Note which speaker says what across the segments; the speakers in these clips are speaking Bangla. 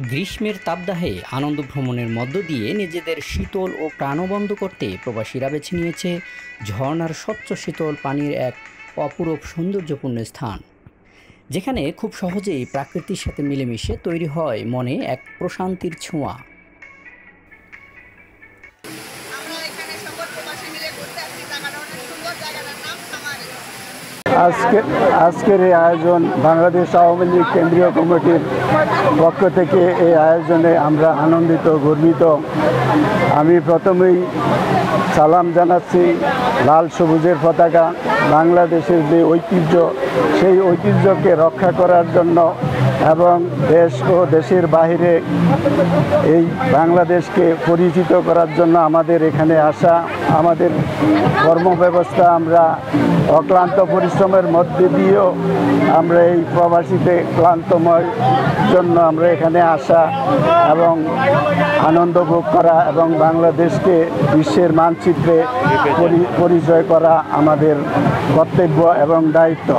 Speaker 1: গ্রীষ্মের তাপদাহে আনন্দ ভ্রমণের মধ্য দিয়ে নিজেদের শীতল ও প্রাণবন্ত করতে প্রবাসীরা বেছে নিয়েছে ঝর্ণার স্বচ্ছ শীতল পানির এক অপরূপ সৌন্দর্যপূর্ণ স্থান, যেখানে খুব সহজেই প্রাকৃতির সাথে মিলেমিশে তৈরি হয় মনে এক প্রশান্তির ছোঁয়া।
Speaker 2: আজকের এই আয়োজন বাংলাদেশ আওয়ামী লীগ কেন্দ্রীয় কমিটির পক্ষ থেকে এই আয়োজনে আমরা আনন্দিত, গর্বিত। আমি প্রথমেই সালাম জানাচ্ছি লাল সবুজের পতাকা, বাংলাদেশের যে ঐতিহ্য, সেই ঐতিহ্যকে রক্ষা করার জন্য এবং দেশ ও দেশের বাইরে এই বাংলাদেশকে পরিচিত করার জন্য আমাদের এখানে আসা। আমাদের কর্মব্যবস্থা আমরা অক্লান্ত পরিশ্রমের মধ্যে দিয়েও আমরা এই প্রবাসীতে ক্লান্তময় জন্য আমরা এখানে আসা এবং আনন্দ ভোগ করা এবং বাংলাদেশকে বিশ্বের মানচিত্রে পরিচয় করা আমাদের কর্তব্য এবং দায়িত্ব।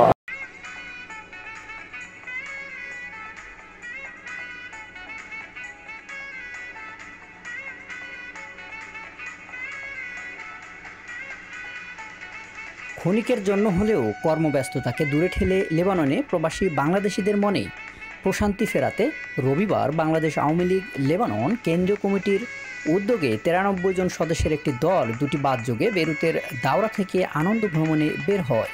Speaker 1: ক্ষণিকের জন্য হলেও কর্মব্যস্ততাকে দূরে ঠেলে লেবাননে প্রবাসী বাংলাদেশিদের মনে প্রশান্তি ফেরাতে রবিবার বাংলাদেশ আওয়ামী লীগ লেবানন কেন্দ্রীয় কমিটির উদ্যোগে 93 জন সদস্যের একটি দল দুটি বাসযোগে বেরুতের দাওরা থেকে আনন্দ ভ্রমণে বের হয়।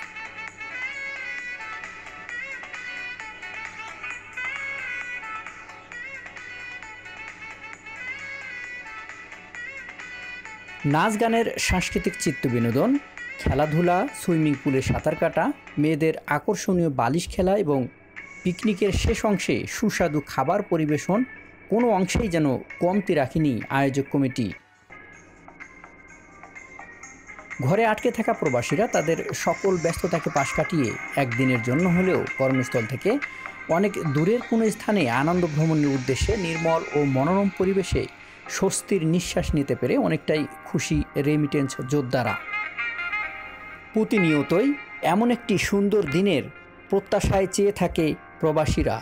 Speaker 1: নাচ গানের সাংস্কৃতিক চিত্তবিনোদন, খেলাধুলা, সুইমিং পুলে সাঁতার কাটা, মেয়েদের আকর্ষণীয় বালিশ খেলা এবং পিকনিকের শেষ অংশে সুস্বাদু খাবার পরিবেশন কোনো অংশেই যেন কমতি রাখেনি আয়োজক কমিটি। ঘরে আটকে থাকা প্রবাসীরা তাদের সকল ব্যস্ততাকে পাশ কাটিয়ে একদিনের জন্য হলেও কর্মস্থল থেকে অনেক দূরের কোনো স্থানে আনন্দ ভ্রমণের উদ্দেশ্যে নির্মল ও মনোরম পরিবেশে স্বস্তির নিঃশ্বাস নিতে পেরে অনেকটাই খুশি রেমিটেন্স যোদ্ধারা। প্রতিনিয়তই এমন একটি সুন্দর দিনের প্রত্যাশায় চেয়ে থাকে প্রবাসীরা।